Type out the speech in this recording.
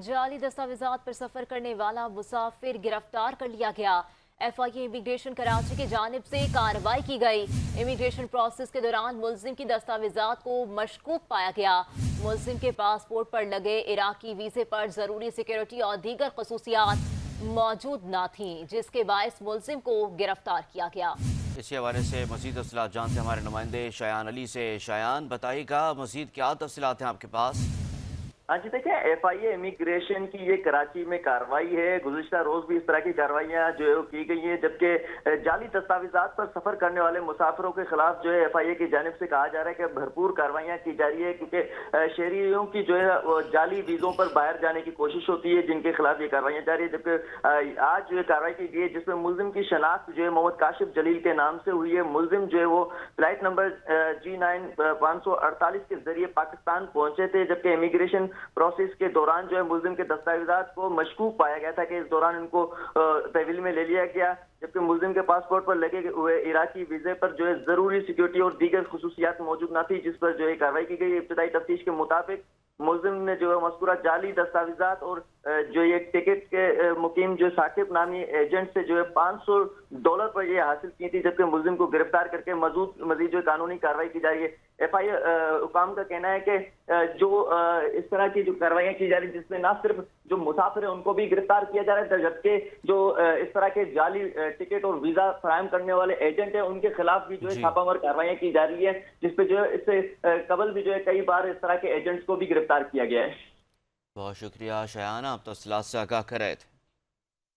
जाली दस्तावेजात पर सफर करने वाला मुसाफिर गिरफ्तार कर लिया गया। FIA इमिग्रेशन कराची की जानिब से कार्रवाई की गई। इमिग्रेशन प्रोसेस के दौरान मुल्जिम की दस्तावेजात को मशकूक पाया गया। मुल्जिम के पासपोर्ट पर लगे इराकी वीजे पर जरूरी सिक्योरिटी और दीगर खसूसियात मौजूद न थी, जिसके बायस मुल्जिम को गिरफ्तार किया गया। इसी हवाले से मज़ीद तफसीलात जानते हैं हमारे नुमाइंदे शायान अली से। शायान, बताइएगा मज़ीद क्या तफसीलात हैं आपके पास? हाँ जी, देखिए FIA इमिग्रेशन की ये कराची में कार्रवाई है। गुज़िश्ता रोज भी इस तरह की कार्रवाइयाँ जो है वो की गई हैं, जबकि जाली दस्तावेजात पर सफर करने वाले मुसाफिरों के खिलाफ जो है FIA की जानिब से कहा जा रहा है कि भरपूर कार्रवाइयाँ की जा रही है, क्योंकि शहरियों की जो है वो जाली वीज़ों पर बाहर जाने की कोशिश होती है, जिनके खिलाफ ये कार्रवाइयाँ जारी है। जबकि आज जो है कार्रवाई की गई है, जिसमें मुल्जिम की शनाख्त जो है मोहम्मद काशिफ जलील के नाम से हुई है। मुल्जिम जो है वो फ्लाइट नंबर G9 548 के जरिए पाकिस्तान पहुंचे थे, जबकि इमिग्रेशन प्रोसेस के दौरान जो है मुल्जिम के दस्तावेजात को मशकूक पाया गया था कि इस दौरान इनको तहवील में ले लिया गया, जबकि मुल्जिम के पासपोर्ट पर लगे हुए इराकी वीजे पर जो है जरूरी सिक्योरिटी और दीगर खसूसियात मौजूद न थी, जिस पर जो है कार्रवाई की गई। इब्तदाई तफ्तीश के मुताबिक मुल्जिम ने जो है मज़कूरा जाली दस्तावेजात और जो ये टिकट के मुकीम जो साकिब नामी एजेंट से जो है $500 पर ये हासिल की थी, जबकि मुल्जिम को गिरफ्तार करके मजीद जो कानूनी कार्रवाई की जा रही है। FIA हुकाम का कहना है कि जो इस तरह की जो कार्रवाइयाँ की जा रही है, जिसमें ना सिर्फ जो मुसाफिर है उनको भी गिरफ्तार किया जा रहा है, जबकि जो इस तरह के जाली टिकट और वीजा फराहम करने वाले एजेंट है उनके खिलाफ भी जो है छापामार कार्रवाइयाँ की जा रही है, जिसपे जो है इससे कबल भी जो है कई बार इस तरह के एजेंट्स को भी गिरफ्तार किया गया है। बहुत शुक्रिया शायान, आप तफसीलात से आगाह कर रहे थे।